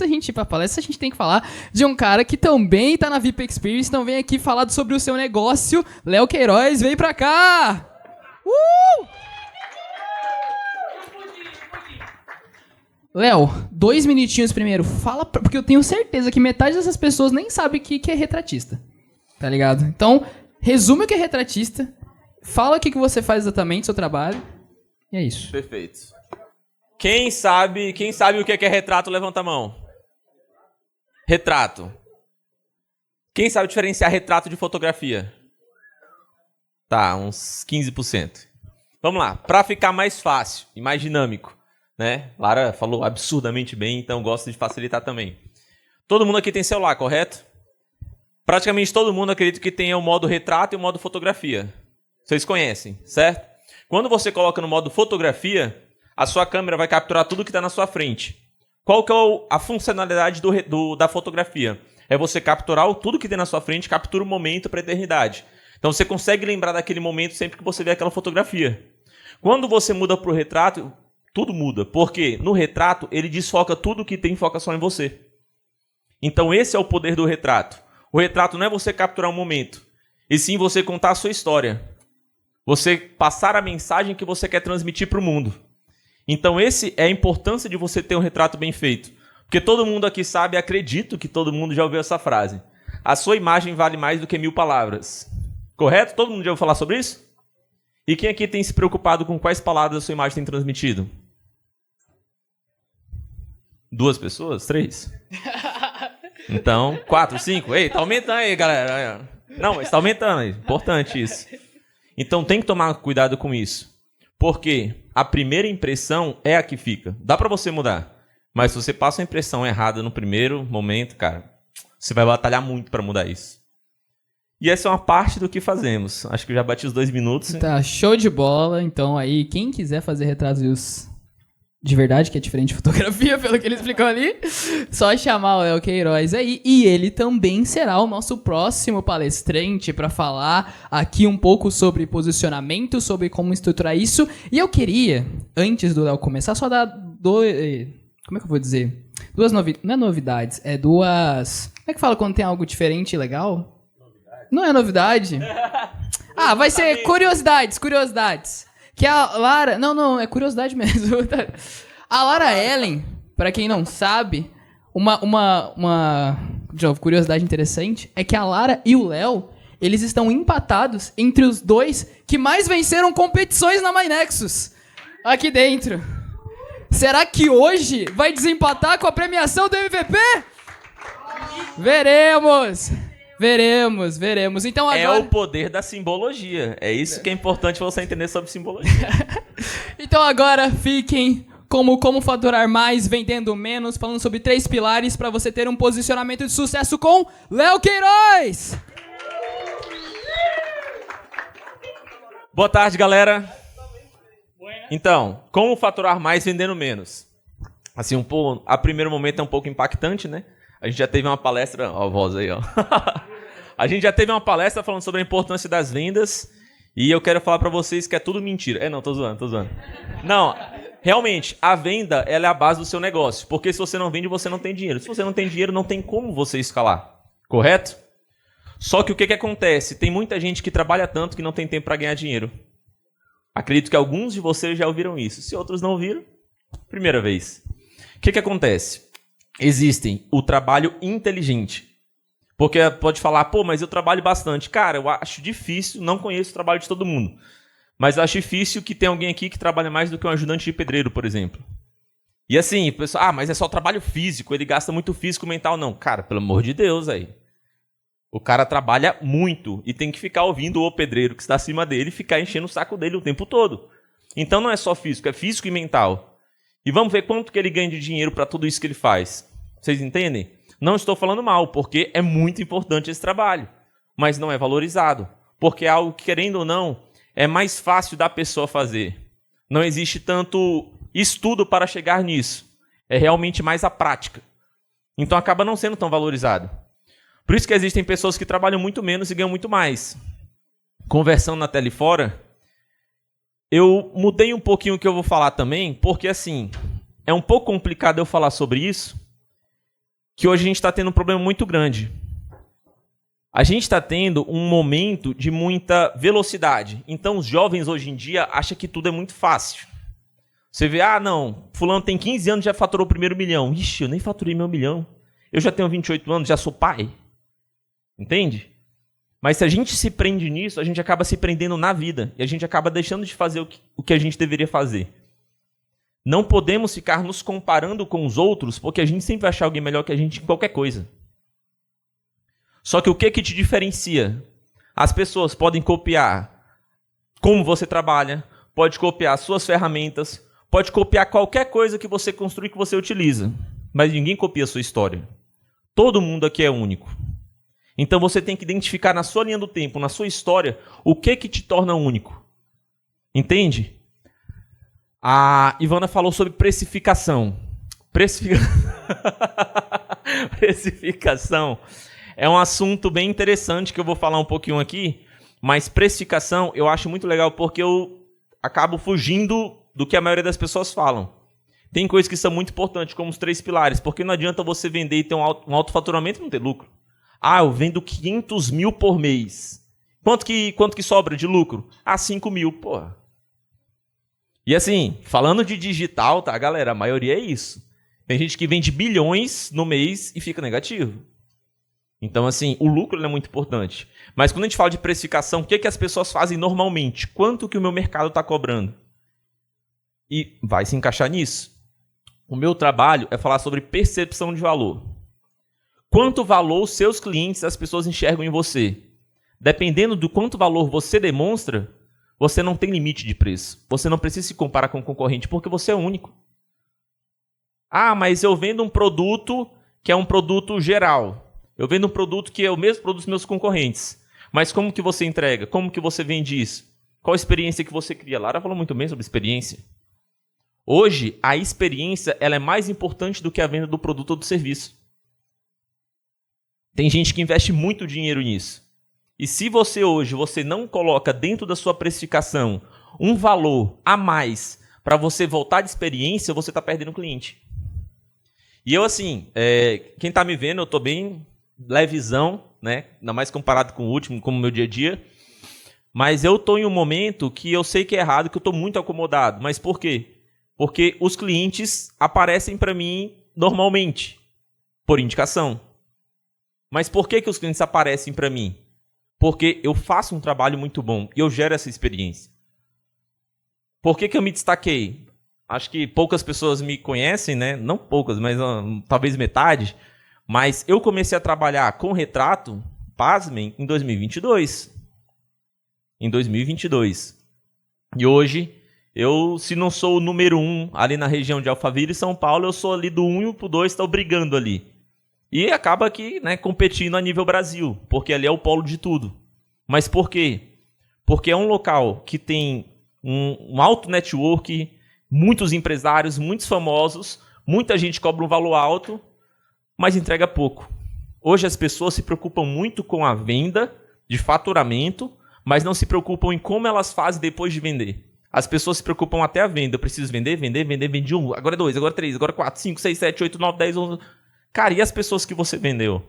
a gente ir pra palestra, a gente tem que falar de um cara que também tá na VIP Experience, então vem aqui falar sobre o seu negócio. Léo Queiroz, vem pra cá! Léo, 2 minutinhos primeiro. Fala, porque eu tenho certeza que metade dessas pessoas nem sabe o que é retratista. Tá ligado? Então, resume o que é retratista, fala o que você faz exatamente, seu trabalho, e é isso. Perfeito. Quem sabe o que é retrato, levanta a mão. Retrato. Quem sabe diferenciar retrato de fotografia? Tá, uns 15%. Vamos lá, para ficar mais fácil e mais dinâmico, né? Lara falou absurdamente bem, então gosto de facilitar também. Todo mundo aqui tem celular, correto? Praticamente todo mundo acredita que tem o modo retrato e o modo fotografia. Vocês conhecem, certo? Quando você coloca no modo fotografia, a sua câmera vai capturar tudo que está na sua frente. Qual que é a funcionalidade da fotografia? É você capturar tudo que tem na sua frente, captura o momento para a eternidade. Então você consegue lembrar daquele momento sempre que você vê aquela fotografia. Quando você muda para o retrato, tudo muda. Porque no retrato, ele desfoca tudo que tem, foca só em você. Então esse é o poder do retrato. O retrato não é você capturar um momento, e sim você contar a sua história. Você passar a mensagem que você quer transmitir para o mundo. Então esse é a importância de você ter um retrato bem feito. Porque todo mundo aqui sabe, acredito que todo mundo já ouviu essa frase. A sua imagem vale mais do que 1000 palavras. Correto? Todo mundo já ouviu falar sobre isso? E quem aqui tem se preocupado com quais palavras a sua imagem tem transmitido? 2 pessoas? 3? Então, 4, 5. Ei, tá aumentando aí, galera. Não, mas tá aumentando aí. Importante isso. Então tem que tomar cuidado com isso. Porque a primeira impressão é a que fica. Dá pra você mudar. Mas se você passa uma impressão errada no primeiro momento, cara, você vai batalhar muito pra mudar isso. E essa é uma parte do que fazemos. Acho que eu já bati os 2 minutos. Tá, show de bola. Então aí, quem quiser fazer retratos de verdade, que é diferente de fotografia, pelo que ele explicou ali, só chamar o Léo Queiroz aí. E ele também será o nosso próximo palestrante para falar aqui um pouco sobre posicionamento, sobre como estruturar isso. E eu queria, antes do Léo começar, só dar dois... Como é que eu vou dizer? Duas novidades. Não é novidades, é duas... Como é que fala quando tem algo diferente e legal? Novidade. Não é novidade? Ah, vai ser curiosidades. Que a Lara... Não, é curiosidade mesmo. A Lara Ellen, pra quem não sabe, uma curiosidade interessante é que a Lara e o Léo, eles estão empatados entre os dois que mais venceram competições na MyNexus. Aqui dentro. Será que hoje vai desempatar com a premiação do MVP? Veremos. Então agora... É o poder da simbologia. É isso que é importante você entender sobre simbologia. Então agora fiquem como faturar mais, vendendo menos, falando sobre 3 pilares para você ter um posicionamento de sucesso com Léo Queiroz. Boa tarde, galera. Então, como faturar mais vendendo menos? Assim, a primeiro momento é um pouco impactante, né? A gente já teve uma palestra... Ó, a voz aí, ó. A gente já teve uma palestra falando sobre a importância das vendas. E eu quero falar pra vocês que é tudo mentira. Não, tô zoando. Não, realmente, a venda ela é a base do seu negócio. Porque se você não vende, você não tem dinheiro. Se você não tem dinheiro, não tem como você escalar. Correto? Só que o que acontece? Tem muita gente que trabalha tanto que não tem tempo para ganhar dinheiro. Acredito que alguns de vocês já ouviram isso. Se outros não ouviram, primeira vez. O que acontece? Existem o trabalho inteligente. Porque pode falar, pô, mas eu trabalho bastante. Cara, eu acho difícil, não conheço o trabalho de todo mundo. Mas eu acho difícil que tenha alguém aqui que trabalha mais do que um ajudante de pedreiro, por exemplo. E assim, o pessoal, mas é só trabalho físico, ele gasta muito físico, mental. Não, cara, pelo amor de Deus aí. O cara trabalha muito e tem que ficar ouvindo o pedreiro que está acima dele e ficar enchendo o saco dele o tempo todo. Então não é só físico, é físico e mental. E vamos ver quanto que ele ganha de dinheiro para tudo isso que ele faz. Vocês entendem? Não estou falando mal, porque é muito importante esse trabalho. Mas não é valorizado. Porque é algo que, querendo ou não, é mais fácil da pessoa fazer. Não existe tanto estudo para chegar nisso. É realmente mais a prática. Então acaba não sendo tão valorizado. Por isso que existem pessoas que trabalham muito menos e ganham muito mais. Conversando na tela e fora, eu mudei um pouquinho o que eu vou falar também, porque assim, é um pouco complicado eu falar sobre isso, que hoje a gente está tendo um problema muito grande. A gente está tendo um momento de muita velocidade. Então, os jovens hoje em dia acham que tudo é muito fácil. Você vê, não, fulano tem 15 anos e já faturou o primeiro milhão. Ixi, eu nem faturei meu milhão. Eu já tenho 28 anos, já sou pai. Entende? Mas se a gente se prende nisso, a gente acaba se prendendo na vida. E a gente acaba deixando de fazer o que a gente deveria fazer. Não podemos ficar nos comparando com os outros, porque a gente sempre vai achar alguém melhor que a gente em qualquer coisa. Só que o que te diferencia? As pessoas podem copiar como você trabalha, pode copiar suas ferramentas, pode copiar qualquer coisa que você construi, que você utiliza. Mas ninguém copia a sua história. Todo mundo aqui é único. Então você tem que identificar na sua linha do tempo, na sua história, o que te torna único. Entende? A Ivana falou sobre precificação. Precificação é um assunto bem interessante que eu vou falar um pouquinho aqui, mas precificação eu acho muito legal porque eu acabo fugindo do que a maioria das pessoas falam. Tem coisas que são muito importantes, como os 3 pilares, porque não adianta você vender e ter um alto faturamento e não ter lucro. Eu vendo 500 mil por mês. Quanto que sobra de lucro? 5 mil, porra. E assim, falando de digital, tá, galera? A maioria é isso. Tem gente que vende bilhões no mês e fica negativo. Então, assim, o lucro é muito importante. Mas quando a gente fala de precificação, o que as pessoas fazem normalmente? Quanto que o meu mercado está cobrando? E vai se encaixar nisso. O meu trabalho é falar sobre percepção de valor. Quanto valor os seus clientes, as pessoas enxergam em você? Dependendo do quanto valor você demonstra, você não tem limite de preço. Você não precisa se comparar com o concorrente, porque você é único. Mas eu vendo um produto que é um produto geral. Eu vendo um produto que é o mesmo produto dos meus concorrentes. Mas como que você entrega? Como que você vende isso? Qual a experiência que você cria? Lara falou muito bem sobre experiência. Hoje, a experiência ela é mais importante do que a venda do produto ou do serviço. Tem gente que investe muito dinheiro nisso. E se você hoje não coloca dentro da sua precificação um valor a mais para você voltar de experiência, você está perdendo o cliente. E eu, assim, quem está me vendo, eu estou bem levezão, né? Ainda mais comparado com o último, como o meu dia a dia. Mas eu estou em um momento que eu sei que é errado, que eu estou muito acomodado. Mas por quê? Porque os clientes aparecem para mim normalmente, por indicação. Mas por que os clientes aparecem para mim? Porque eu faço um trabalho muito bom e eu gero essa experiência. Por que eu me destaquei? Acho que poucas pessoas me conhecem, né? Não poucas, mas talvez metade. Mas eu comecei a trabalhar com retrato, pasmem, em 2022. Em 2022. E hoje, se não sou o número 1 ali na região de Alphaville e São Paulo, eu sou ali do 1 e pro 2 estão brigando ali. E acaba aqui, né, competindo a nível Brasil, porque ali é o polo de tudo. Mas por quê? Porque é um local que tem um alto network, muitos empresários, muitos famosos, muita gente cobra um valor alto, mas entrega pouco. Hoje as pessoas se preocupam muito com a venda de faturamento, mas não se preocupam em como elas fazem depois de vender. As pessoas se preocupam até a venda. Eu preciso vender, vendi 1, agora 2, agora 3, agora 4, 5, 6, 7, 8, 9, 10, 11... Cara, e as pessoas que você vendeu?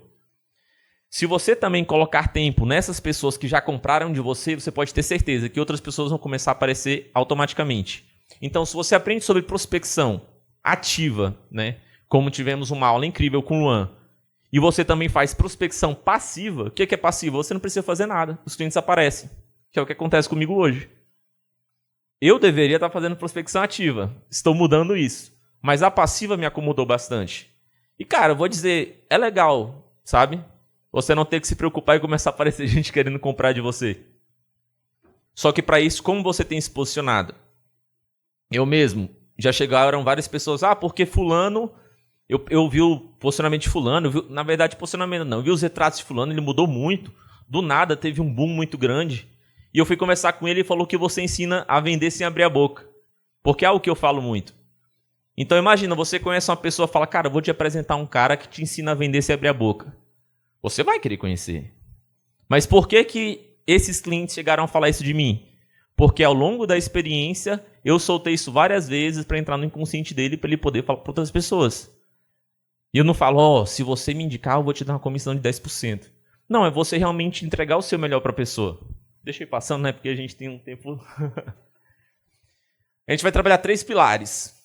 Se você também colocar tempo nessas pessoas que já compraram de você, você pode ter certeza que outras pessoas vão começar a aparecer automaticamente. Então, se você aprende sobre prospecção ativa, né, como tivemos uma aula incrível com o Luan, e você também faz prospecção passiva, o que é passiva? Você não precisa fazer nada, os clientes aparecem, que é o que acontece comigo hoje. Eu deveria estar fazendo prospecção ativa, estou mudando isso, mas a passiva me acomodou bastante. E, cara, eu vou dizer, é legal, sabe? Você não ter que se preocupar e começar a aparecer gente querendo comprar de você. Só que para isso, como você tem se posicionado? Eu mesmo, já chegaram várias pessoas, porque fulano, eu vi o posicionamento de fulano, na verdade, posicionamento não, eu vi os retratos de fulano, ele mudou muito, do nada teve um boom muito grande, e eu fui conversar com ele e falou que você ensina a vender sem abrir a boca, porque é algo que eu falo muito. Então imagina, você conhece uma pessoa e fala, cara, eu vou te apresentar um cara que te ensina a vender sem abrir a boca. Você vai querer conhecer. Mas por que esses clientes chegaram a falar isso de mim? Porque ao longo da experiência, eu soltei isso várias vezes para entrar no inconsciente dele, para ele poder falar para outras pessoas. E eu não falo, se você me indicar, eu vou te dar uma comissão de 10%. Não, é você realmente entregar o seu melhor para a pessoa. Deixa eu ir passando, né? Porque a gente tem um tempo... A gente vai trabalhar 3 pilares.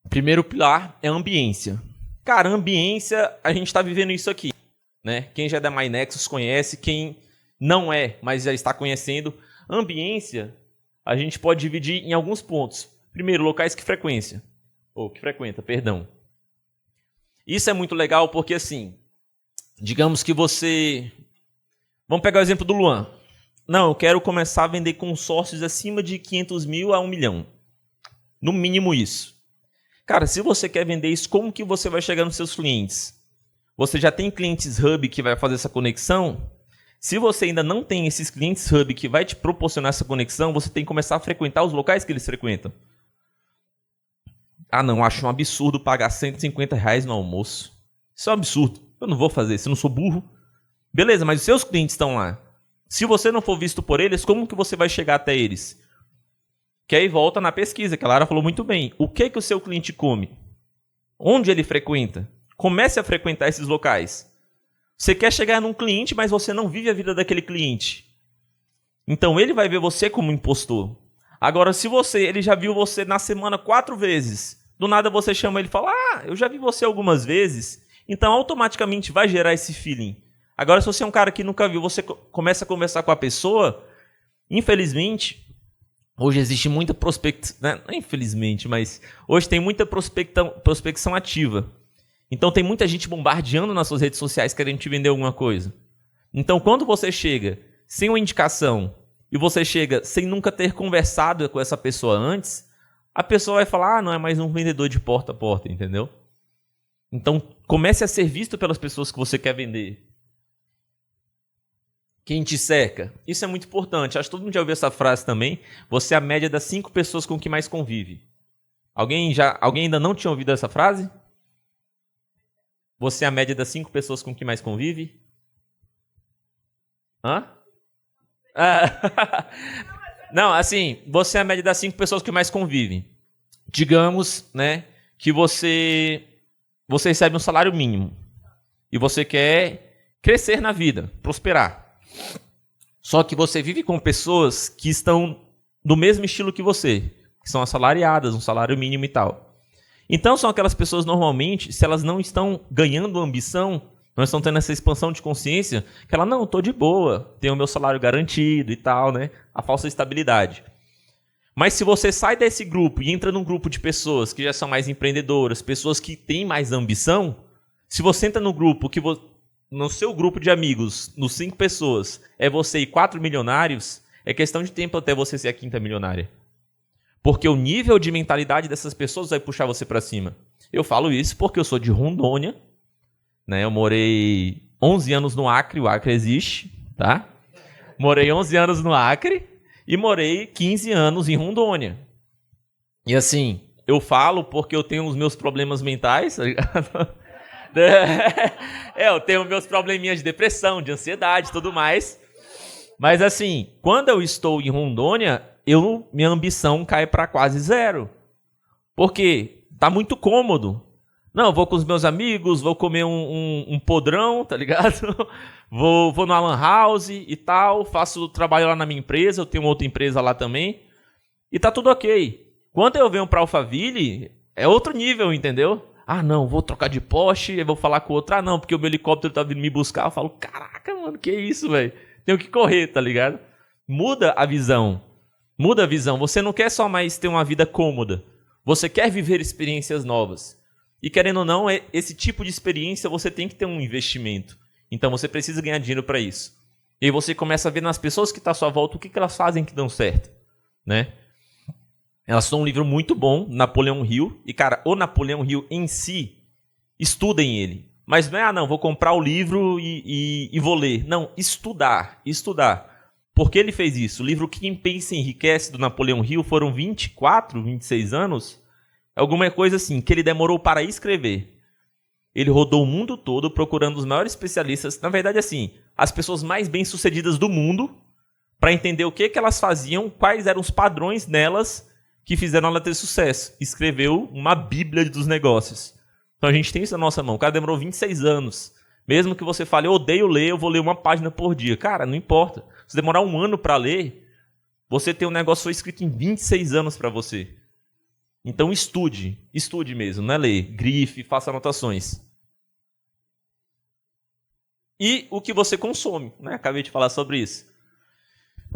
O primeiro pilar é a ambiência. Cara, ambiência, a gente está vivendo isso aqui, né? Quem já é da MyNexus conhece, quem não é, mas já está conhecendo. Ambiência, a gente pode dividir em alguns pontos. Primeiro, locais que frequenta, perdão. Isso é muito legal porque, assim, digamos que você... Vamos pegar o exemplo do Luan. Não, eu quero começar a vender consórcios acima de 500 mil a 1 milhão. No mínimo isso. Cara, se você quer vender isso, como que você vai chegar nos seus clientes? Você já tem clientes hub que vai fazer essa conexão? Se você ainda não tem esses clientes hub que vai te proporcionar essa conexão, você tem que começar a frequentar os locais que eles frequentam. Ah, não, acho um absurdo pagar R$150 no almoço. Isso é um absurdo. Eu não vou fazer isso, eu não sou burro. Beleza, mas os seus clientes estão lá. Se você não for visto por eles, como que você vai chegar até eles? Que aí volta na pesquisa, que a Lara falou muito bem. O que o seu cliente come? Onde ele frequenta? Comece a frequentar esses locais. Você quer chegar num cliente, mas você não vive a vida daquele cliente. Então ele vai ver você como impostor. Agora, se ele já viu você na semana 4 vezes, do nada você chama ele e fala, eu já vi você algumas vezes, então automaticamente vai gerar esse feeling. Agora, se você é um cara que nunca viu, você começa a conversar com a pessoa, infelizmente... Hoje existe muita prospecção, né? Não infelizmente, mas hoje tem muita prospecção ativa. Então tem muita gente bombardeando nas suas redes sociais querendo te vender alguma coisa. Então quando você chega sem uma indicação e você chega sem nunca ter conversado com essa pessoa antes, a pessoa vai falar, não é mais um vendedor de porta a porta, entendeu? Então comece a ser visto pelas pessoas que você quer vender. Quem te cerca. Isso é muito importante. Acho que todo mundo já ouviu essa frase também. Você é a média das 5 pessoas com que mais convive. Alguém ainda não tinha ouvido essa frase? Você é a média das 5 pessoas com que mais convive? Hã? Não, assim, você é a média das 5 pessoas que mais convivem. Digamos, né, que você recebe um salário mínimo e você quer crescer na vida, prosperar. Só que você vive com pessoas que estão do mesmo estilo que você, que são assalariadas, um salário mínimo e tal. Então são aquelas pessoas normalmente, se elas não estão ganhando ambição, não estão tendo essa expansão de consciência, que ela, não, estou de boa, tenho o meu salário garantido e tal, né? A falsa estabilidade. Mas se você sai desse grupo e entra num grupo de pessoas que já são mais empreendedoras, pessoas que têm mais ambição, se você entra no grupo no seu grupo de amigos, nos 5 pessoas, é você e 4 milionários, é questão de tempo até você ser a 5ª milionária. Porque o nível de mentalidade dessas pessoas vai puxar você para cima. Eu falo isso porque eu sou de Rondônia, né? Eu morei 11 anos no Acre, o Acre existe, tá? Morei 11 anos no Acre e morei 15 anos em Rondônia. E assim, eu falo porque eu tenho os meus problemas mentais, tá ligado? Eu tenho meus probleminhas de depressão, de ansiedade e tudo mais. Mas assim, quando eu estou em Rondônia, minha ambição cai para quase 0. Porque tá muito cômodo. Não, eu vou com os meus amigos, vou comer um podrão, tá ligado? Vou na Lan House e tal, faço trabalho lá na minha empresa, eu tenho outra empresa lá também. E tá tudo ok. Quando eu venho para Alphaville, é outro nível, entendeu? Ah, não, vou trocar de Porsche, eu vou falar com o outro. Ah, não, porque o meu helicóptero tá vindo me buscar. Eu falo, caraca, mano, que isso, velho? Tenho que correr, tá ligado? Muda a visão. Muda a visão. Você não quer só mais ter uma vida cômoda. Você quer viver experiências novas. E querendo ou não, esse tipo de experiência você tem que ter um investimento. Então você precisa ganhar dinheiro para isso. E aí você começa a ver nas pessoas que estão à sua volta o que elas fazem que dão certo, né? Elas são um livro muito bom, Napoleão Hill. E, cara, o Napoleão Hill em si, estudem ele. Mas não é, não, vou comprar o livro e vou ler. Não, estudar. Por que ele fez isso? O livro Quem Pensa Enriquece, do Napoleão Hill, foram 24, 26 anos. Alguma coisa assim, que ele demorou para escrever. Ele rodou o mundo todo procurando os maiores especialistas. Na verdade, assim, as pessoas mais bem-sucedidas do mundo, para entender o que elas faziam, quais eram os padrões nelas que fizeram ela ter sucesso. Escreveu uma bíblia dos negócios. Então a gente tem isso na nossa mão. O cara demorou 26 anos. Mesmo que você fale, eu odeio ler, eu vou ler uma página por dia. Cara, não importa. Se demorar um ano para ler, você tem um negócio escrito em 26 anos para você. Então estude mesmo, não é ler. Grife, faça anotações. E o que você consome, né? Acabei de falar sobre isso.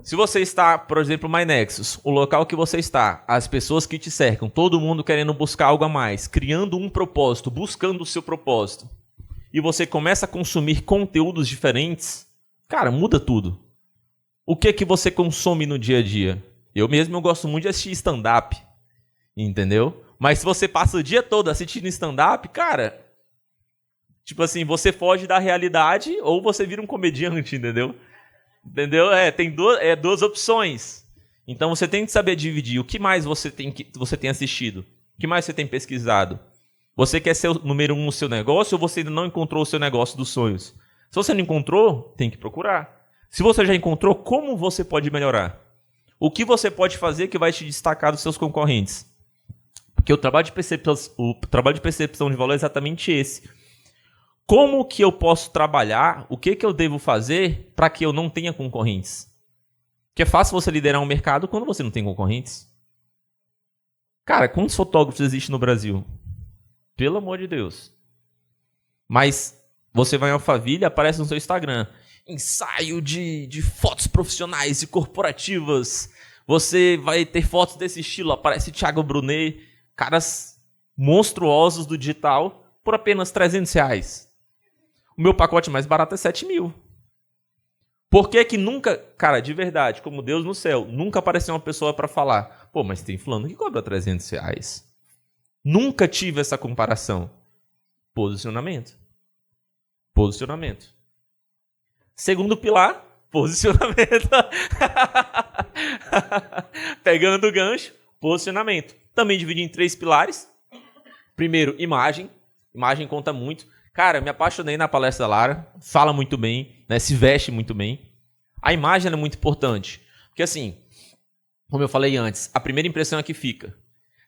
Se você está, por exemplo, MyNexus, o local que você está, as pessoas que te cercam, todo mundo querendo buscar algo a mais, criando um propósito, buscando o seu propósito, e você começa a consumir conteúdos diferentes, cara, muda tudo. O que é que você consome no dia a dia? Eu gosto muito de assistir stand-up, entendeu? Mas se você passa o dia todo assistindo stand-up, cara, tipo assim, você foge da realidade ou você vira um comediante, entendeu? Entendeu? Tem duas opções. Então você tem que saber dividir. O que mais você tem assistido? O que mais você tem pesquisado? Você quer ser o número 1 no seu negócio ou você ainda não encontrou o seu negócio dos sonhos? Se você não encontrou, tem que procurar. Se você já encontrou, como você pode melhorar? O que você pode fazer que vai te destacar dos seus concorrentes? Porque o trabalho de percepção de valor é exatamente esse. Como que eu posso trabalhar? O que eu devo fazer para que eu não tenha concorrentes? Porque é fácil você liderar um mercado quando você não tem concorrentes. Cara, quantos fotógrafos existem no Brasil? Pelo amor de Deus. Mas você vai em Alphaville e aparece no seu Instagram. Ensaio de fotos profissionais e corporativas. Você vai ter fotos desse estilo. Aparece Thiago Brunet. Caras monstruosos do digital por apenas R$300. O meu pacote mais barato é 7 mil. Por que nunca, cara, de verdade, como Deus no céu, nunca apareceu uma pessoa para falar, pô, mas tem fulano que cobra R$300. Nunca tive essa comparação. Posicionamento. Segundo pilar, posicionamento. Pegando o gancho, posicionamento. Também dividi em 3 pilares. Primeiro, imagem. Imagem conta muito. Cara, me apaixonei na palestra da Lara. Fala muito bem, né? Se veste muito bem. A imagem é muito importante. Porque assim, como eu falei antes, a primeira impressão é que fica.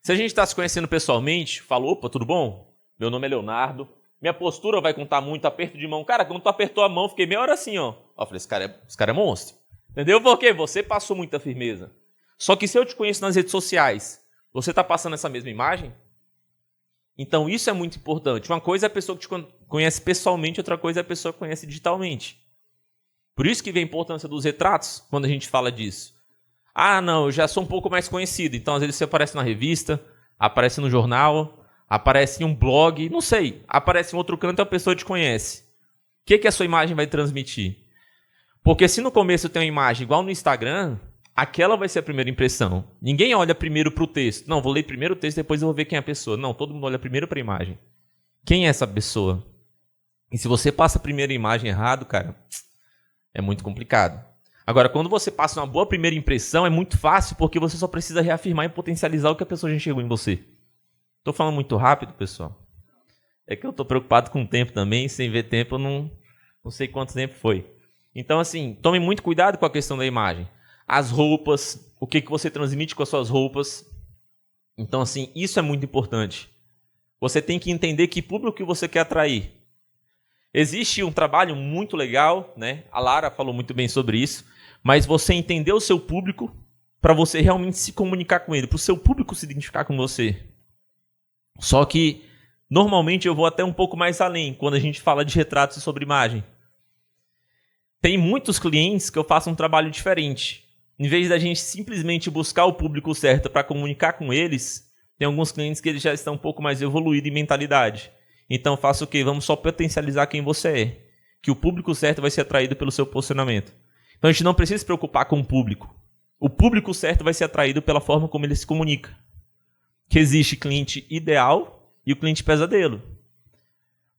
Se a gente está se conhecendo pessoalmente, fala, opa, tudo bom? Meu nome é Leonardo. Minha postura vai contar muito, aperto de mão. Cara, quando tu apertou a mão, fiquei meia hora assim, ó. Eu falei, esse cara é monstro. Entendeu? Porque você passou muita firmeza. Só que se eu te conheço nas redes sociais, você está passando essa mesma imagem? Então isso é muito importante. Uma coisa é a pessoa que te conhece pessoalmente, outra coisa é a pessoa que conhece digitalmente. Por isso que vem a importância dos retratos quando a gente fala disso. Ah, não, eu já sou um pouco mais conhecido. Então às vezes você aparece na revista, aparece no jornal, aparece em um blog, não sei. Aparece em outro canto e a pessoa te conhece. O que a sua imagem vai transmitir? Porque se no começo tem uma imagem igual no Instagram, aquela vai ser a primeira impressão. Ninguém olha primeiro para o texto. Não, vou ler primeiro o texto, depois eu vou ver quem é a pessoa. Não, todo mundo olha primeiro para a imagem. Quem é essa pessoa? E se você passa a primeira imagem errado, cara, é muito complicado. Agora, quando você passa uma boa primeira impressão, é muito fácil, porque você só precisa reafirmar e potencializar o que a pessoa já enxergou em você. Estou falando muito rápido, pessoal. É que eu estou preocupado com o tempo também. Sem ver tempo, eu não sei quanto tempo foi. Então, assim, tome muito cuidado com a questão da imagem. As roupas, o que você transmite com as suas roupas. Então, assim, isso é muito importante. Você tem que entender que público que você quer atrair. Existe um trabalho muito legal, né? A Lara falou muito bem sobre isso, mas você entender o seu público para você realmente se comunicar com ele, para o seu público se identificar com você. Só que, normalmente, eu vou até um pouco mais além quando a gente fala de retratos sobre imagem. Tem muitos clientes que eu faço um trabalho diferente. Em vez da gente simplesmente buscar o público certo para comunicar com eles, tem alguns clientes que eles já estão um pouco mais evoluídos em mentalidade. Então, faça o quê? Vamos só potencializar quem você é. Que o público certo vai ser atraído pelo seu posicionamento. Então, a gente não precisa se preocupar com o público. O público certo vai ser atraído pela forma como ele se comunica. Que existe cliente ideal e o cliente pesadelo.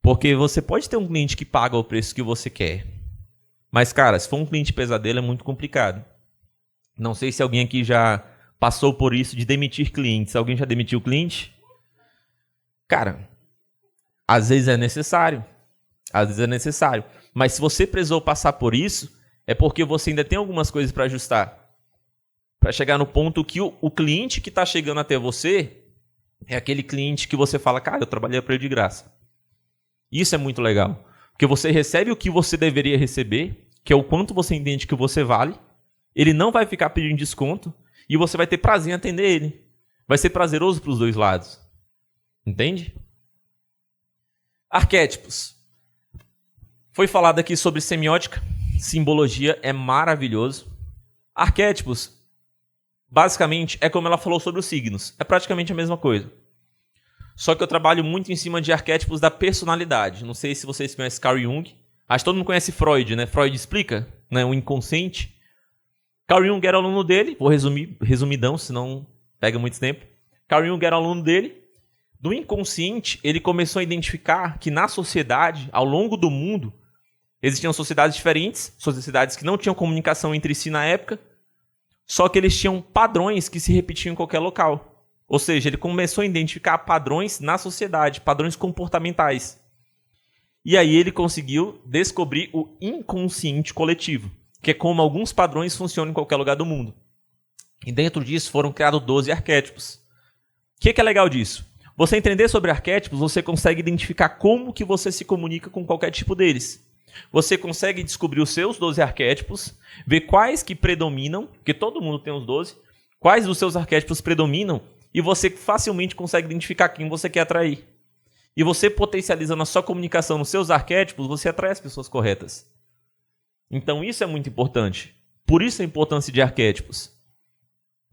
Porque você pode ter um cliente que paga o preço que você quer. Mas, cara, se for um cliente pesadelo, é muito complicado. Não sei se alguém aqui já passou por isso de demitir clientes. Alguém já demitiu cliente? Cara, às vezes é necessário. Às vezes é necessário. Mas se você precisou passar por isso, é porque você ainda tem algumas coisas para ajustar. Para chegar no ponto que o cliente que está chegando até você é aquele cliente que você fala, cara, eu trabalhei para ele de graça. Isso é muito legal. Porque você recebe o que você deveria receber, que é o quanto você entende que você vale. Ele não vai ficar pedindo desconto e você vai ter prazer em atender ele. Vai ser prazeroso para os dois lados. Entende? Arquétipos. Foi falado aqui sobre semiótica. Simbologia é maravilhoso. Arquétipos, basicamente, é como ela falou sobre os signos. É praticamente a mesma coisa. Só que eu trabalho muito em cima de arquétipos da personalidade. Não sei se vocês conhecem Carl Jung. Acho que todo mundo conhece Freud, né? Freud explica, né? O inconsciente. Carl Jung era aluno dele. Vou resumidão, senão pega muito tempo. Carl Jung era aluno dele. Do inconsciente, ele começou a identificar que na sociedade, ao longo do mundo, existiam sociedades diferentes, sociedades que não tinham comunicação entre si na época, só que eles tinham padrões que se repetiam em qualquer local. Ou seja, ele começou a identificar padrões na sociedade, padrões comportamentais. E aí ele conseguiu descobrir o inconsciente coletivo, que é como alguns padrões funcionam em qualquer lugar do mundo. E dentro disso foram criados 12 arquétipos. O que é legal disso? Você entender sobre arquétipos, você consegue identificar como que você se comunica com qualquer tipo deles. Você consegue descobrir os seus 12 arquétipos, ver quais que predominam, porque todo mundo tem os 12, quais dos seus arquétipos predominam, e você facilmente consegue identificar quem você quer atrair. E você potencializando a sua comunicação nos seus arquétipos, você atrai as pessoas corretas. Então isso é muito importante. Por isso a importância de arquétipos.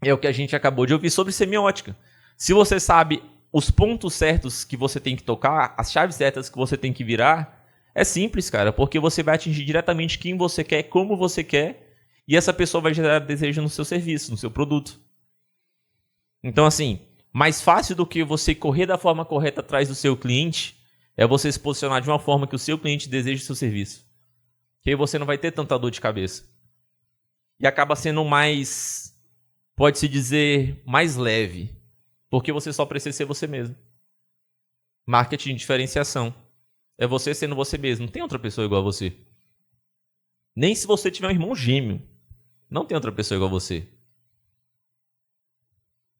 É o que a gente acabou de ouvir sobre semiótica. Se você sabe os pontos certos que você tem que tocar, as chaves certas que você tem que virar, é simples, cara, porque você vai atingir diretamente quem você quer, como você quer, e essa pessoa vai gerar desejo no seu serviço, no seu produto. Então, assim, mais fácil do que você correr da forma correta atrás do seu cliente é você se posicionar de uma forma que o seu cliente deseja o seu serviço. Que aí você não vai ter tanta dor de cabeça. E acaba sendo mais, pode-se dizer, mais leve. Porque você só precisa ser você mesmo. Marketing de diferenciação. É você sendo você mesmo. Não tem outra pessoa igual a você. Nem se você tiver um irmão gêmeo. Não tem outra pessoa igual a você.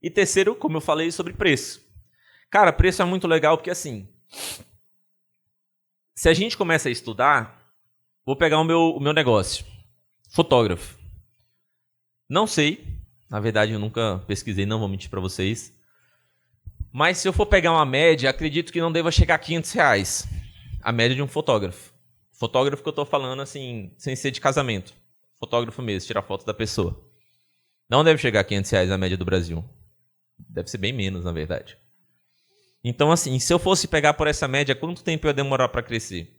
E terceiro, como eu falei, sobre preço. Cara, preço é muito legal porque assim, se a gente começa a estudar, vou pegar o meu negócio. Fotógrafo. Não sei. Na verdade, eu nunca pesquisei, não vou mentir para vocês. Mas se eu for pegar uma média, acredito que não deva chegar a R$500. A média de um fotógrafo. Fotógrafo que eu tô falando assim, sem ser de casamento. Fotógrafo mesmo, tirar foto da pessoa. Não deve chegar a R$500 a média do Brasil. Deve ser bem menos, na verdade. Então, assim, se eu fosse pegar por essa média, quanto tempo eu ia demorar para crescer?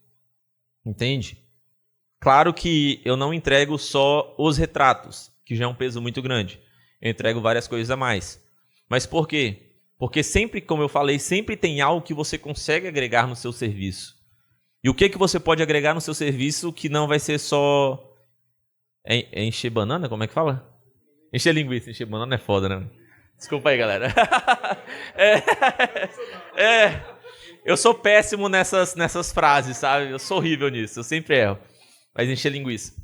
Entende? Claro que eu não entrego só os retratos, que já é um peso muito grande. Eu entrego várias coisas a mais. Mas por quê? Porque sempre, como eu falei, sempre tem algo que você consegue agregar no seu serviço. E o que você pode agregar no seu serviço que não vai ser só... É encher banana? Como é que fala? Encher linguiça. Encher banana é foda, né? Desculpa aí, galera. Eu sou péssimo nessas frases, sabe? Eu sou horrível nisso, eu sempre erro. Mas encher linguiça.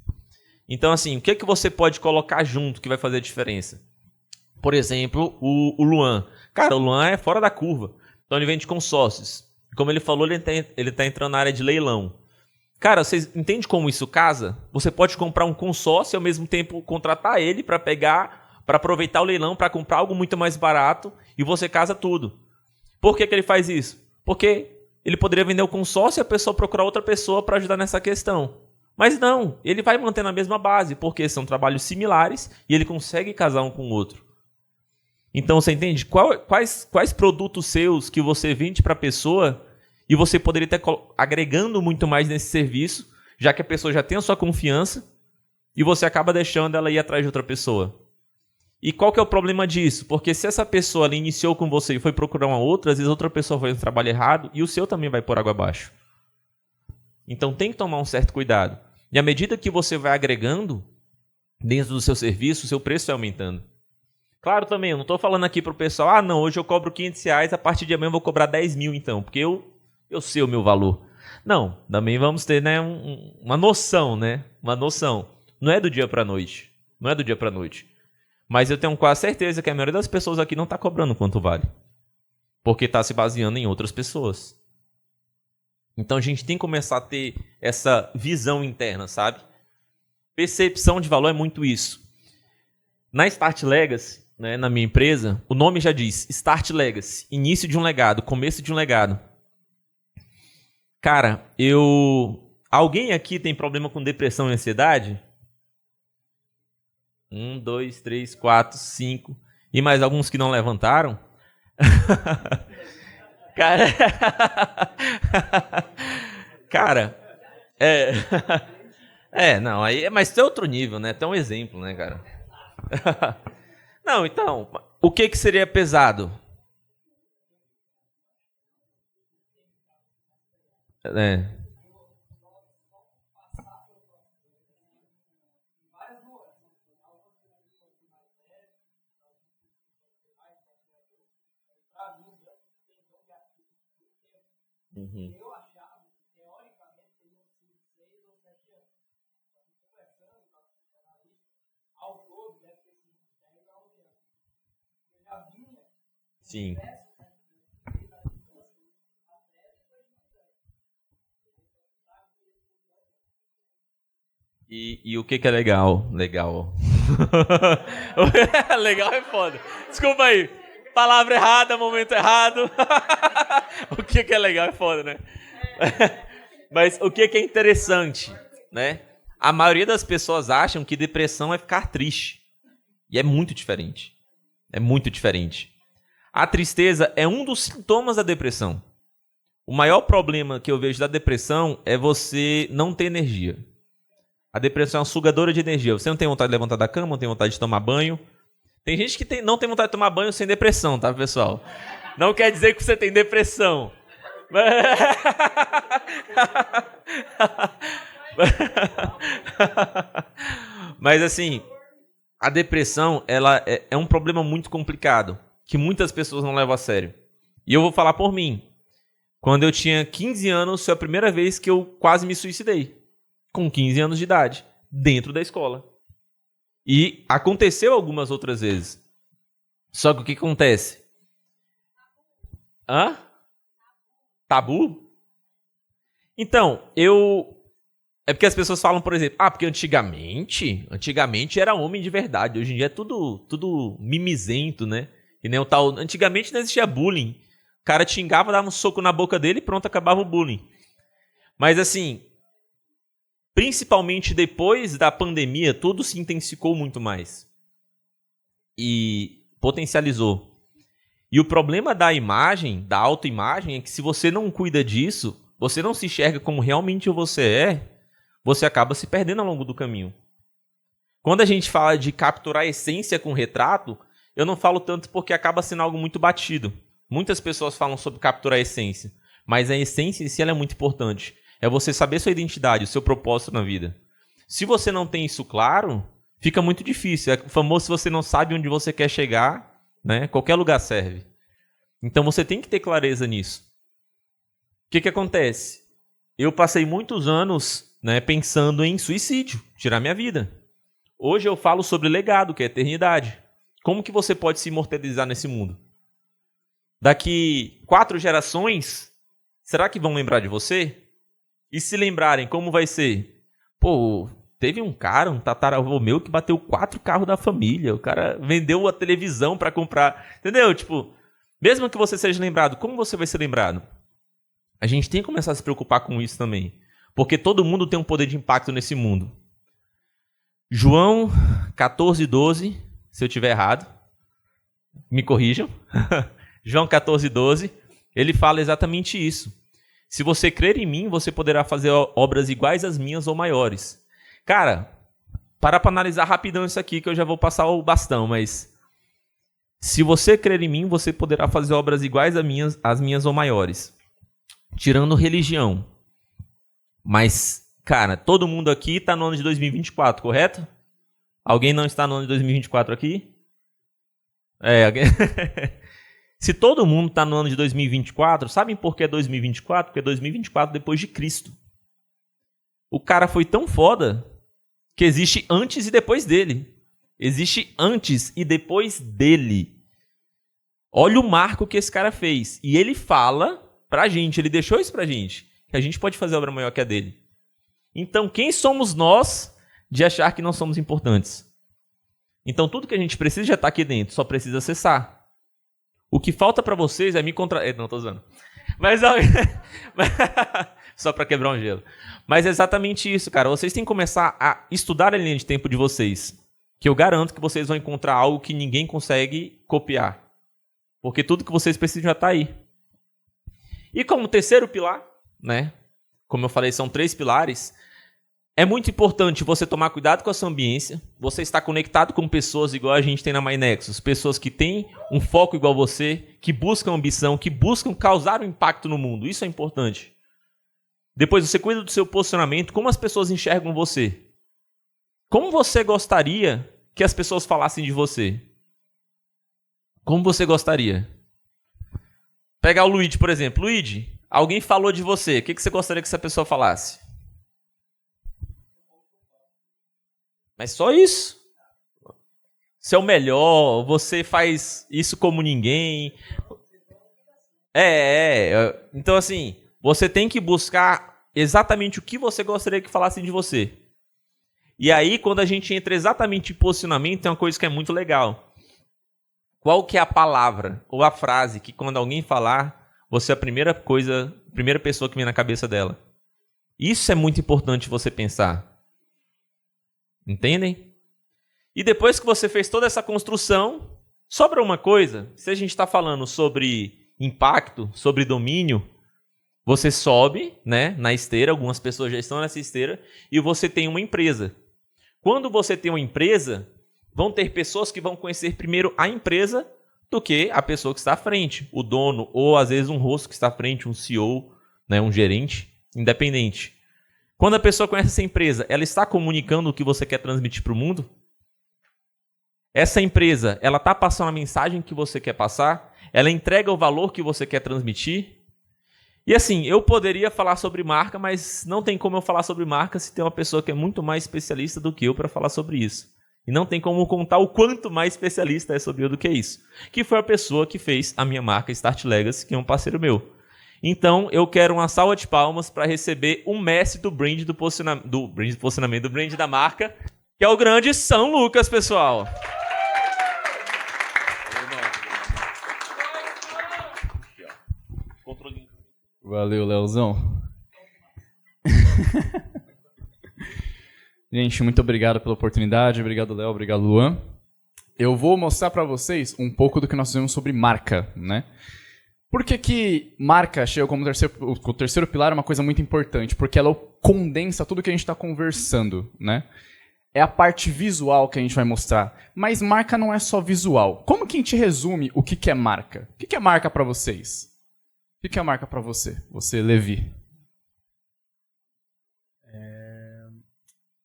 Então, assim, o que você pode colocar junto que vai fazer a diferença? Por exemplo, o Luan. Cara, o Luan é fora da curva. Então, ele vende consórcios. Como ele falou, ele tá entrando na área de leilão. Cara, vocês entendem como isso casa? Você pode comprar um consórcio e, ao mesmo tempo, contratar ele para aproveitar o leilão, para comprar algo muito mais barato e você casa tudo. Por que ele faz isso? Porque ele poderia vender o consórcio e a pessoa procurar outra pessoa para ajudar nessa questão. Mas não, ele vai manter na mesma base, porque são trabalhos similares e ele consegue casar um com o outro. Então, você entende? Quais produtos seus que você vende para a pessoa e você poderia estar agregando muito mais nesse serviço, já que a pessoa já tem a sua confiança e você acaba deixando ela ir atrás de outra pessoa. E qual que é o problema disso? Porque se essa pessoa ela iniciou com você e foi procurar uma outra, às vezes outra pessoa faz um trabalho errado e o seu também vai por água abaixo. Então tem que tomar um certo cuidado. E à medida que você vai agregando dentro do seu serviço, o seu preço vai aumentando. Claro também, eu não estou falando aqui para o pessoal, não, hoje eu cobro R$500, a partir de amanhã eu vou cobrar 10 mil então, porque eu sei o meu valor. Não, também vamos ter, né, uma noção, né? Uma noção. Não é do dia para a noite. Não é do dia para a noite. Mas eu tenho quase certeza que a maioria das pessoas aqui não está cobrando quanto vale. porque está se baseando em outras pessoas. Então a gente tem que começar a ter essa visão interna, sabe? Percepção de valor é muito isso. Na Start Legacy, né, na minha empresa, o nome já diz Start Legacy, início de um legado, começo de um legado. Cara, alguém aqui tem problema com depressão e ansiedade? 1, 2, 3, 4, 5. E mais alguns que não levantaram? Cara, não, aí, mas tem outro nível, né? Tem um exemplo, né, cara? Não, então, o que seria pesado? Uhum. Sim. E o que é legal? Legal. Legal é foda. Desculpa aí. Palavra errada, momento errado. O que é legal é foda, né? Mas o que é interessante, né? A maioria das pessoas acham que depressão é ficar triste. E é muito diferente. É muito diferente. A tristeza é um dos sintomas da depressão. O maior problema que eu vejo da depressão é você não ter energia. A depressão é uma sugadora de energia. Você não tem vontade de levantar da cama, não tem vontade de tomar banho. Tem gente que não tem vontade de tomar banho sem depressão, tá, pessoal? Não quer dizer que você tem depressão. Mas assim, a depressão ela é um problema muito complicado, que muitas pessoas não levam a sério. E eu vou falar por mim. Quando eu tinha 15 anos, foi a primeira vez que eu quase me suicidei. Com 15 anos de idade, dentro da escola. E aconteceu algumas outras vezes. Só que o que acontece? Tabu? Então, é porque as pessoas falam, por exemplo, porque antigamente era homem de verdade. Hoje em dia é tudo mimizento, né? E nem o tal. Antigamente não existia bullying. O cara te xingava, dava um soco na boca dele e pronto, acabava o bullying. Mas assim, principalmente depois da pandemia, tudo se intensificou muito mais. E potencializou. E o problema da imagem, da autoimagem, é que se você não cuida disso, você não se enxerga como realmente você acaba se perdendo ao longo do caminho. Quando a gente fala de capturar a essência com retrato, eu não falo tanto porque acaba sendo algo muito batido. Muitas pessoas falam sobre capturar a essência, mas a essência em si ela é muito importante. É você saber sua identidade, o seu propósito na vida. Se você não tem isso claro, fica muito difícil. É o famoso, se você não sabe onde você quer chegar, né, qualquer lugar serve. Então você tem que ter clareza nisso. O que acontece? Eu passei muitos anos, né, pensando em suicídio, tirar minha vida. Hoje eu falo sobre legado, que é eternidade. Como que você pode se imortalizar nesse mundo? Daqui 4 gerações, será que vão lembrar de você? E se lembrarem, como vai ser? Pô, teve um cara, um tataravô meu, que bateu 4 carros da família. O cara vendeu a televisão pra comprar. Entendeu? Tipo, mesmo que você seja lembrado, como você vai ser lembrado? A gente tem que começar a se preocupar com isso também. Porque todo mundo tem um poder de impacto nesse mundo. João 14:12, se eu estiver errado, me corrijam. João 14:12, ele fala exatamente isso. Se você crer em mim, você poderá fazer obras iguais às minhas ou maiores. Cara, para analisar rapidão isso aqui, que eu já vou passar o bastão, mas se você crer em mim, você poderá fazer obras iguais às minhas ou maiores. Tirando religião. Mas, cara, todo mundo aqui está no ano de 2024, correto? Alguém não está no ano de 2024 aqui? Alguém... Se todo mundo está no ano de 2024, sabem por que 2024? Porque é 2024 depois de Cristo. O cara foi tão foda que existe antes e depois dele. Existe antes e depois dele. Olha o marco que esse cara fez. E ele fala pra gente, ele deixou isso pra gente, que a gente pode fazer obra maior que a dele. Então, quem somos nós de achar que não somos importantes? Então, tudo que a gente precisa já está aqui dentro, só precisa acessar. O que falta para vocês é me contra... Não, tô zoando. Mas só para quebrar um gelo. Mas é exatamente isso, cara. Vocês têm que começar a estudar a linha de tempo de vocês, que eu garanto que vocês vão encontrar algo que ninguém consegue copiar. Porque tudo que vocês precisam já está aí. E como terceiro pilar, né? Como eu falei, são 3 pilares. É muito importante você tomar cuidado com a sua ambiência. Você estar conectado com pessoas igual a gente tem na MyNexus. Pessoas que têm um foco igual você, que buscam ambição, que buscam causar um impacto no mundo. Isso é importante. Depois você cuida do seu posicionamento, como as pessoas enxergam você. Como você gostaria que as pessoas falassem de você? Como você gostaria? Pegar o Luigi, por exemplo. Luigi, alguém falou de você. O que você gostaria que essa pessoa falasse? Mas só isso. Você é o melhor, você faz isso como ninguém. Então, assim, você tem que buscar exatamente o que você gostaria que falassem de você. E aí, quando a gente entra exatamente em posicionamento, tem uma coisa que é muito legal. Qual que é a palavra ou a frase que quando alguém falar, você é a primeira pessoa que vem na cabeça dela? Isso é muito importante você pensar. Entendem? E depois que você fez toda essa construção, sobra uma coisa. Se a gente está falando sobre impacto, sobre domínio, você sobe, né, na esteira, algumas pessoas já estão nessa esteira, e você tem uma empresa. Quando você tem uma empresa, vão ter pessoas que vão conhecer primeiro a empresa do que a pessoa que está à frente, o dono, ou às vezes um rosto que está à frente, um CEO, né, um gerente independente. Quando a pessoa conhece essa empresa, ela está comunicando o que você quer transmitir para o mundo? Essa empresa, ela está passando a mensagem que você quer passar? Ela entrega o valor que você quer transmitir? E assim, eu poderia falar sobre marca, mas não tem como eu falar sobre marca se tem uma pessoa que é muito mais especialista do que eu para falar sobre isso. E não tem como contar o quanto mais especialista é sobre eu do que isso. Que foi a pessoa que fez a minha marca Start Legacy, que é um parceiro meu. Então, eu quero uma salva de palmas para receber um mestre do brand do brand da marca, que é o grande São Lucas, pessoal. Valeu, Leozão. Gente, muito obrigado pela oportunidade. Obrigado, Léo. Obrigado, Luan. Eu vou mostrar para vocês um pouco do que nós fizemos sobre marca, né? Por que marca chega como o terceiro pilar é uma coisa muito importante? Porque ela condensa tudo que a gente está conversando, né? É a parte visual que a gente vai mostrar. Mas marca não é só visual. Como que a gente resume o que é marca? O que é marca para vocês? O que é marca para você? Você, Levi.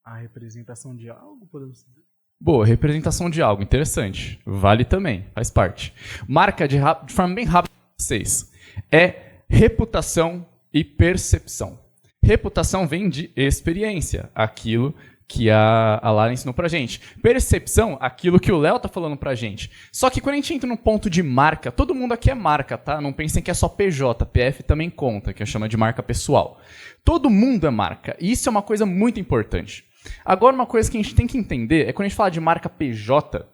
A representação de algo, podemos dizer? Boa, representação de algo. Interessante. Vale também, faz parte. Marca, de forma bem rápida, vocês, é reputação e percepção. Reputação vem de experiência, aquilo que a Lara ensinou pra gente. Percepção, aquilo que o Léo tá falando pra gente. Só que quando a gente entra no ponto de marca, todo mundo aqui é marca, tá? Não pensem que é só PJ, PF também conta, que chama de marca pessoal. Todo mundo é marca, e isso é uma coisa muito importante. Agora, uma coisa que a gente tem que entender é quando a gente fala de marca PJ,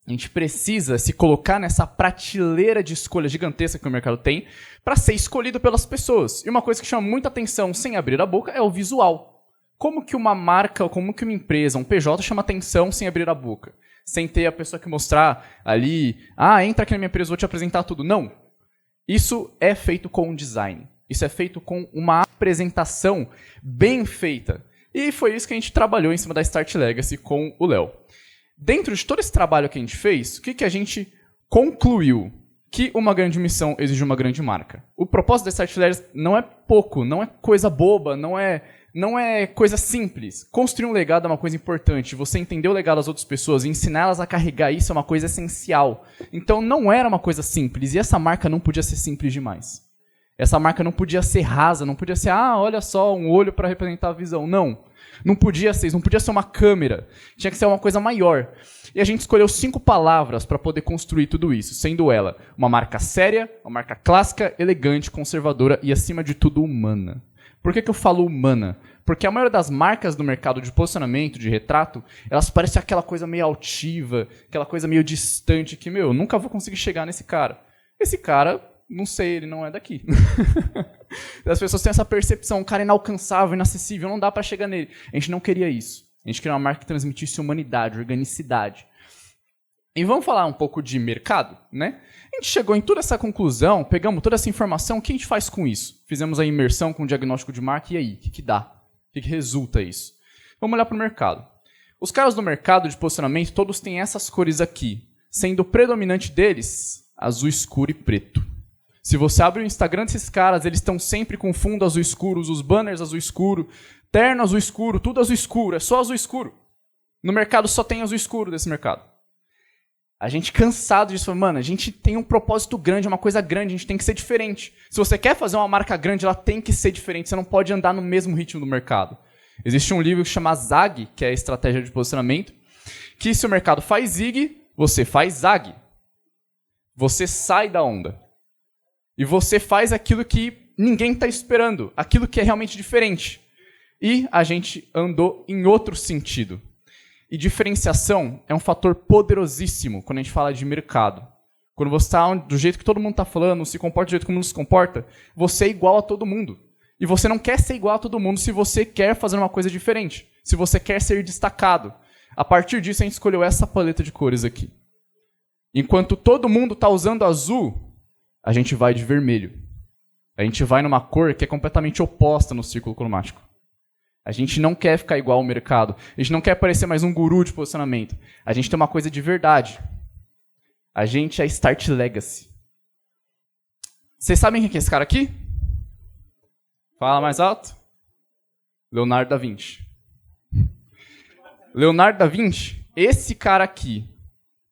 a gente precisa se colocar nessa prateleira de escolha gigantesca que o mercado tem para ser escolhido pelas pessoas. E uma coisa que chama muita atenção sem abrir a boca é o visual. Como que uma marca, como que uma empresa, um PJ chama atenção sem abrir a boca? Sem ter a pessoa que mostrar ali, entra aqui na minha empresa, vou te apresentar tudo. Não. Isso é feito com design. Isso é feito com uma apresentação bem feita. E foi isso que a gente trabalhou em cima da Start Legacy com o Léo. Dentro de todo esse trabalho que a gente fez, o que a gente concluiu? Que uma grande missão exige uma grande marca. O propósito da Start Legacy não é pouco, não é coisa boba, não é coisa simples. Construir um legado é uma coisa importante. Você entender o legado das outras pessoas e ensinar elas a carregar isso é uma coisa essencial. Então não era uma coisa simples. E essa marca não podia ser simples demais. Essa marca não podia ser rasa, não podia ser, olha só, um olho para representar a visão. Não. Não podia ser isso, não podia ser uma câmera. Tinha que ser uma coisa maior. E a gente escolheu 5 palavras para poder construir tudo isso, sendo ela uma marca séria, uma marca clássica, elegante, conservadora e, acima de tudo, humana. Por que eu falo humana? Porque a maioria das marcas do mercado de posicionamento, de retrato, elas parecem aquela coisa meio altiva, aquela coisa meio distante, que, eu nunca vou conseguir chegar nesse cara. Esse cara, não sei, ele não é daqui. As pessoas têm essa percepção, um cara inalcançável, inacessível, não dá para chegar nele. A gente não queria isso. A gente queria uma marca que transmitisse humanidade, organicidade. E vamos falar um pouco de mercado, né? A gente chegou em toda essa conclusão, pegamos toda essa informação, o que a gente faz com isso? Fizemos a imersão com o diagnóstico de marca, e aí? O que dá? O que resulta isso? Vamos olhar para o mercado. Os caras do mercado de posicionamento, todos têm essas cores aqui, sendo o predominante deles azul escuro e preto. Se você abre o Instagram desses caras, eles estão sempre com fundo azul escuro, os banners azul escuro, terno azul escuro, tudo azul escuro, é só azul escuro. No mercado só tem azul escuro desse mercado. A gente cansado disso, mano, a gente tem um propósito grande, uma coisa grande, a gente tem que ser diferente. Se você quer fazer uma marca grande, ela tem que ser diferente, você não pode andar no mesmo ritmo do mercado. Existe um livro que chama ZAG, que é a Estratégia de Posicionamento, que se o mercado faz ZIG, você faz ZAG. Você sai da onda. E você faz aquilo que ninguém está esperando, aquilo que é realmente diferente. E a gente andou em outro sentido. E diferenciação é um fator poderosíssimo quando a gente fala de mercado. Quando você está do jeito que todo mundo está falando, se comporta do jeito que todo mundo se comporta, você é igual a todo mundo. E você não quer ser igual a todo mundo se você quer fazer uma coisa diferente, se você quer ser destacado. A partir disso, a gente escolheu essa paleta de cores aqui. Enquanto todo mundo está usando azul, a gente vai de vermelho. A gente vai numa cor que é completamente oposta no círculo cromático. A gente não quer ficar igual ao mercado. A gente não quer parecer mais um guru de posicionamento. A gente tem uma coisa de verdade. A gente é Start Legacy. Vocês sabem quem é esse cara aqui? Fala mais alto. Leonardo da Vinci. Leonardo da Vinci, esse cara aqui,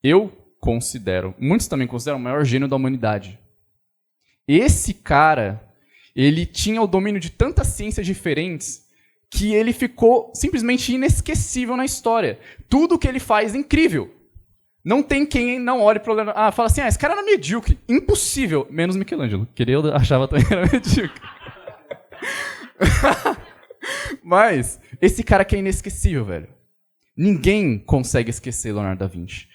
eu considero, muitos também consideram o maior gênio da humanidade. Esse cara, ele tinha o domínio de tantas ciências diferentes que ele ficou simplesmente inesquecível na história. Tudo que ele faz é incrível. Não tem quem não olhe para o fala assim, esse cara era medíocre. Impossível. Menos Michelangelo, que ele achava também era medíocre. Mas esse cara que é inesquecível, velho. Ninguém consegue esquecer Leonardo da Vinci.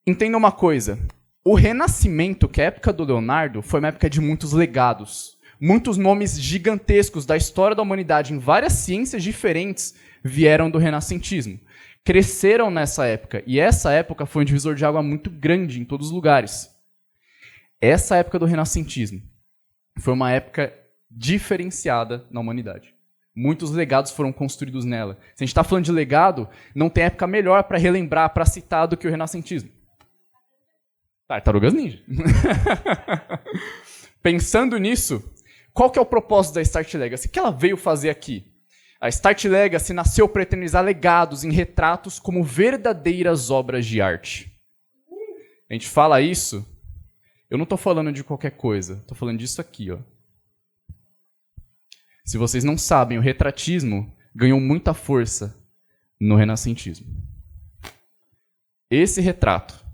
Entenda uma coisa. O Renascimento, que é a época do Leonardo, foi uma época de muitos legados. Muitos nomes gigantescos da história da humanidade em várias ciências diferentes vieram do renascentismo. Cresceram nessa época. E essa época foi um divisor de água muito grande em todos os lugares. Essa época do renascentismo foi uma época diferenciada na humanidade. Muitos legados foram construídos nela. Se a gente está falando de legado, não tem época melhor para relembrar, para citar do que o renascentismo. Tartarugas Ninja. Pensando nisso, qual que é o propósito da Start Legacy? O que ela veio fazer aqui? A Start Legacy nasceu para eternizar legados em retratos como verdadeiras obras de arte. A gente fala isso, eu não estou falando de qualquer coisa, estou falando disso aqui, ó. Se vocês não sabem, o retratismo ganhou muita força no renascentismo. Esse retrato,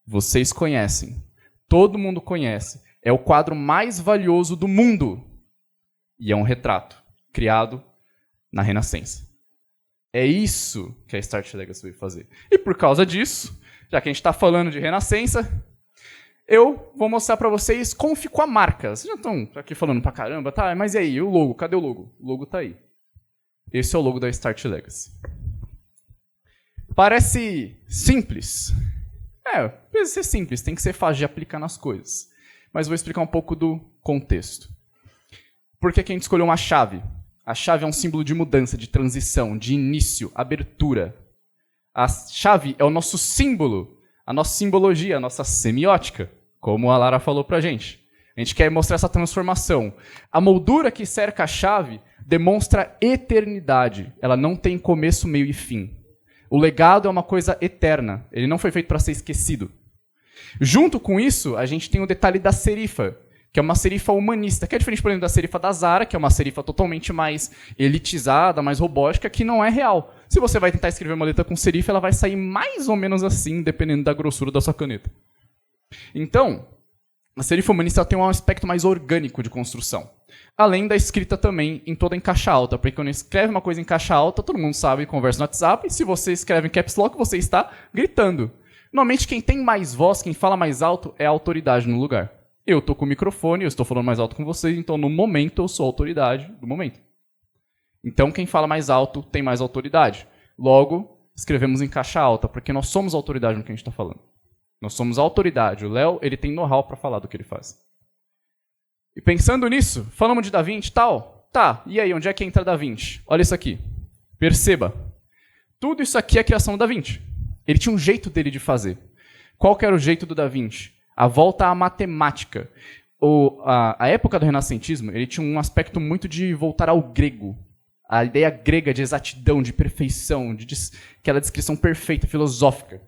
vocês conhecem, todo mundo conhece, é o quadro mais valioso do mundo. E é um retrato criado na Renascença. É isso que a Start Legacy veio fazer. E por causa disso, já que a gente está falando de Renascença, eu vou mostrar para vocês como ficou a marca. Vocês já estão aqui falando pra caramba, tá? Mas e aí, o logo? Cadê o logo? O logo tá aí. Esse é o logo da Start Legacy. Parece simples. Precisa ser simples, tem que ser fácil de aplicar nas coisas. Mas vou explicar um pouco do contexto. Por que a gente escolheu uma chave? A chave é um símbolo de mudança, de transição, de início, abertura. A chave é o nosso símbolo, a nossa simbologia, a nossa semiótica, como a Lara falou pra gente. A gente quer mostrar essa transformação. A moldura que cerca a chave demonstra eternidade. Ela não tem começo, meio e fim. O legado é uma coisa eterna. Ele não foi feito para ser esquecido. Junto com isso, a gente tem o detalhe da serifa. que é uma serifa humanista, que é diferente, por exemplo, da serifa da Zara, que é uma serifa totalmente mais elitizada, mais robótica, que não é real. Se você vai tentar escrever uma letra com serifa, ela vai sair mais ou menos assim, dependendo da grossura da sua caneta. Então, a serifa humanista tem um aspecto mais orgânico de construção. Além da escrita também em toda em caixa alta, porque quando escreve uma coisa em caixa alta, todo mundo sabe, conversa no WhatsApp, e se você escreve em caps lock, você está gritando. Normalmente, quem tem mais voz, quem fala mais alto, é a autoridade no lugar. Eu estou com o microfone, eu estou falando mais alto com vocês, então no momento eu sou a autoridade do momento. Então quem fala mais alto tem mais autoridade. Logo, escrevemos em caixa alta, porque nós somos a autoridade no que a gente está falando. Nós somos a autoridade. O Léo, ele tem know-how para falar do que ele faz. E pensando nisso, falamos de Da Vinci e tal? Tá, e aí, onde é que entra Da Vinci? Olha isso aqui. Perceba. Tudo isso aqui é a criação do Da Vinci. Ele tinha um jeito dele de fazer. Qual que era o jeito do Da Vinci? A volta à matemática. A época do renascentismo, ele tinha um aspecto muito de voltar ao grego. A ideia grega de exatidão, de perfeição, aquela descrição perfeita, filosófica.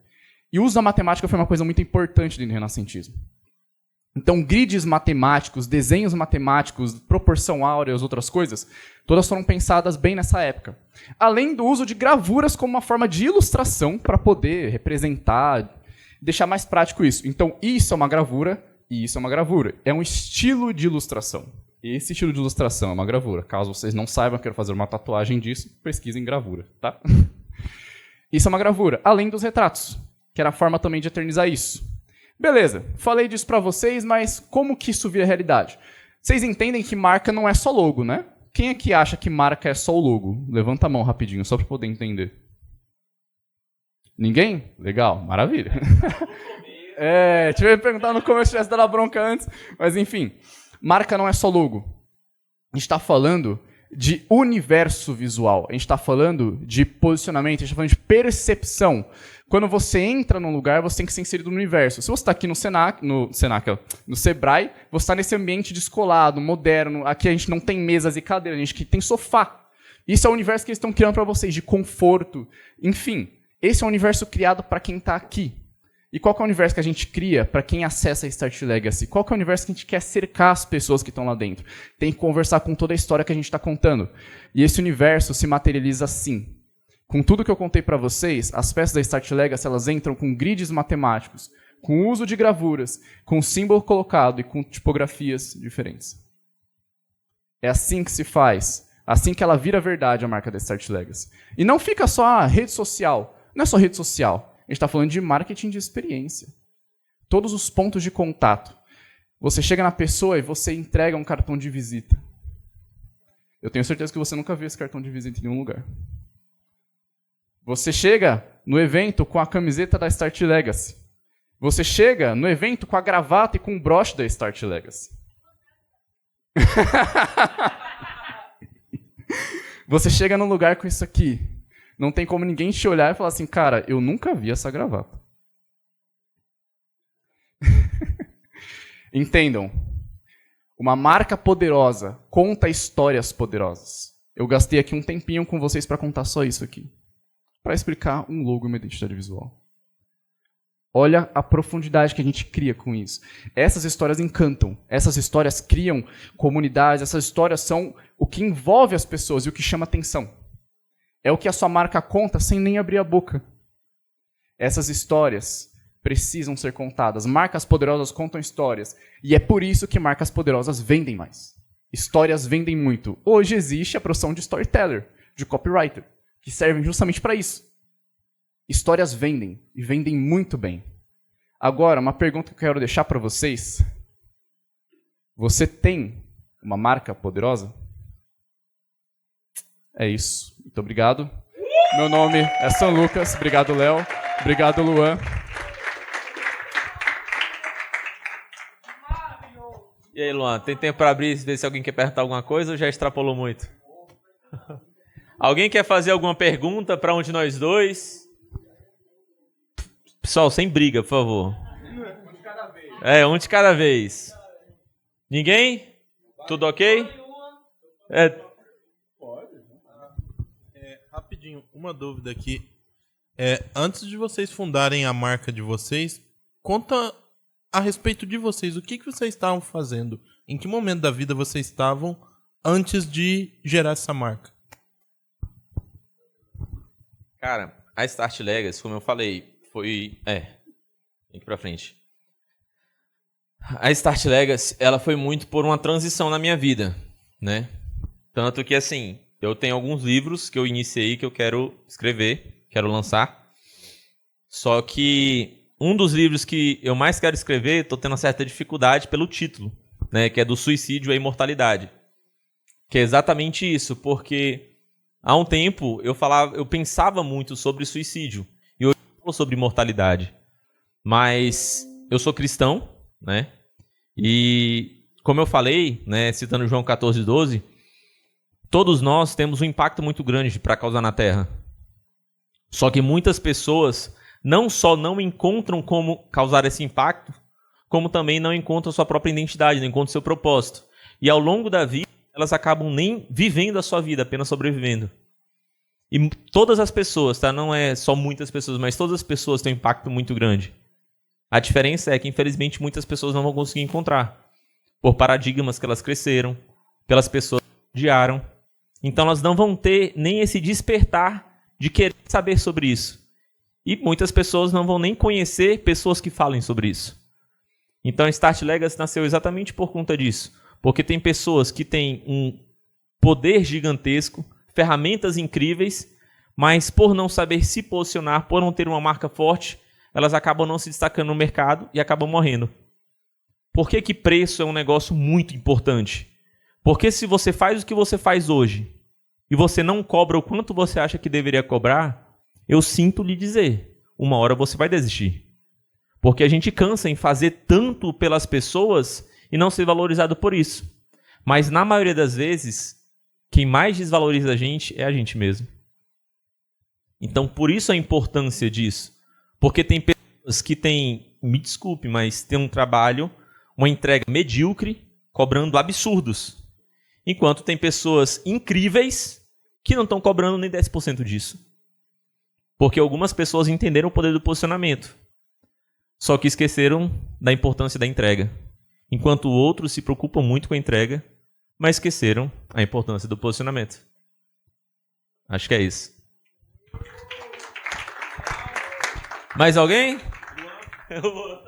E o uso da matemática foi uma coisa muito importante dentro do renascentismo. Então, grids matemáticos, desenhos matemáticos, proporção áurea e as outras coisas, todas foram pensadas bem nessa época. Além do uso de gravuras como uma forma de ilustração para poder representar, deixar mais prático isso. Então, isso é uma gravura e isso é uma gravura. É um estilo de ilustração. Esse estilo de ilustração é uma gravura. Caso vocês não saibam, eu quero fazer uma tatuagem disso, pesquisem gravura, tá? Isso é uma gravura. Além dos retratos, que era a forma também de eternizar isso. Beleza, falei disso pra vocês, mas como que isso vira realidade? Vocês entendem que marca não é só logo, né? Quem é que acha que marca é só o logo? Levanta a mão rapidinho, só pra poder entender. Ninguém? Legal, maravilha. Tive que perguntar no começo, tivesse dado a bronca antes, mas enfim. Marca não é só logo. A gente está falando de universo visual. A gente está falando de posicionamento, a gente está falando de percepção. Quando você entra num lugar, você tem que ser inserido no universo. Se você está aqui no Sebrae, você está nesse ambiente descolado, moderno. Aqui a gente não tem mesas e cadeiras, a gente tem sofá. Isso é o universo que eles estão criando para vocês, de conforto. Enfim, esse é o universo criado para quem está aqui. E qual que é o universo que a gente cria para quem acessa a Start Legacy? Qual que é o universo que a gente quer cercar as pessoas que estão lá dentro? Tem que conversar com toda a história que a gente está contando. E esse universo se materializa assim. Com tudo que eu contei para vocês, as peças da Start Legacy elas entram com grids matemáticos, com uso de gravuras, com símbolo colocado e com tipografias diferentes. É assim que se faz. Assim que ela vira verdade, a marca da Start Legacy. E não fica só a rede social. Não é só rede social. A gente está falando de marketing de experiência. Todos os pontos de contato. Você chega na pessoa e você entrega um cartão de visita. Eu tenho certeza que você nunca viu esse cartão de visita em nenhum lugar. Você chega no evento com a camiseta da Start Legacy. Você chega no evento com a gravata e com o broche da Start Legacy. Você chega num lugar com isso aqui. Não tem como ninguém te olhar e falar assim, cara, eu nunca vi essa gravata. Entendam. Uma marca poderosa conta histórias poderosas. Eu gastei aqui um tempinho com vocês para contar só isso aqui. Para explicar um logo e uma identidade visual. Olha a profundidade que a gente cria com isso. Essas histórias encantam. Essas histórias criam comunidades. Essas histórias são o que envolve as pessoas e o que chama atenção. É o que a sua marca conta sem nem abrir a boca. Essas histórias precisam ser contadas. Marcas poderosas contam histórias. E é por isso que marcas poderosas vendem mais. Histórias vendem muito. Hoje existe a profissão de storyteller, de copywriter, que servem justamente para isso. Histórias vendem, e vendem muito bem. Agora, uma pergunta que eu quero deixar para vocês. Você tem uma marca poderosa? É isso. Muito obrigado. Meu nome é São Lucas. Obrigado, Léo. Obrigado, Luan. E aí, Luan, tem tempo para abrir e ver se alguém quer perguntar alguma coisa ou já extrapolou muito? Alguém quer fazer alguma pergunta para um de nós dois? Pessoal, sem briga, por favor. Um de cada vez. Um de cada vez. Ninguém? Tudo ok? Rapidinho, uma dúvida aqui. Antes de vocês fundarem a marca de vocês, conta a respeito de vocês. O que vocês estavam fazendo? Em que momento da vida vocês estavam antes de gerar essa marca? Cara, a Start Legacy, como eu falei, foi... Tem que ir pra frente. A Start Legacy, ela foi muito por uma transição na minha vida, né? Tanto que, assim, eu tenho alguns livros que eu iniciei que eu quero escrever, quero lançar. Só que um dos livros que eu mais quero escrever, tô tendo uma certa dificuldade pelo título, né? Que é do suicídio à imortalidade. Que é exatamente isso, porque há um tempo eu pensava muito sobre suicídio e hoje eu falo sobre imortalidade. Mas eu sou cristão, né? E como eu falei, né, citando João 14:12, todos nós temos um impacto muito grande para causar na Terra. Só que muitas pessoas não só não encontram como causar esse impacto, como também não encontram sua própria identidade, não encontram seu propósito. E ao longo da vida, elas acabam nem vivendo a sua vida, apenas sobrevivendo. E todas as pessoas, tá? Não é só muitas pessoas, mas todas as pessoas têm um impacto muito grande. A diferença é que, infelizmente, muitas pessoas não vão conseguir encontrar. Por paradigmas que elas cresceram, pelas pessoas que odiaram. Então, elas não vão ter nem esse despertar de querer saber sobre isso. E muitas pessoas não vão nem conhecer pessoas que falem sobre isso. Então, a Start Legacy nasceu exatamente por conta disso. Porque tem pessoas que têm um poder gigantesco, ferramentas incríveis, mas por não saber se posicionar, por não ter uma marca forte, elas acabam não se destacando no mercado e acabam morrendo. Por que preço é um negócio muito importante? Porque se você faz o que você faz hoje e você não cobra o quanto você acha que deveria cobrar, eu sinto lhe dizer, uma hora você vai desistir. Porque a gente cansa em fazer tanto pelas pessoas e não ser valorizado por isso. Mas na maioria das vezes, quem mais desvaloriza a gente é a gente mesmo. Então, por isso a importância disso. Porque tem pessoas que têm, me desculpe, mas tem um trabalho, uma entrega medíocre, cobrando absurdos. Enquanto tem pessoas incríveis que não estão cobrando nem 10% disso. Porque algumas pessoas entenderam o poder do posicionamento. Só que esqueceram da importância da entrega. Enquanto outros se preocupam muito com a entrega, mas esqueceram a importância do posicionamento. Acho que é isso. Mais alguém? Eu vou.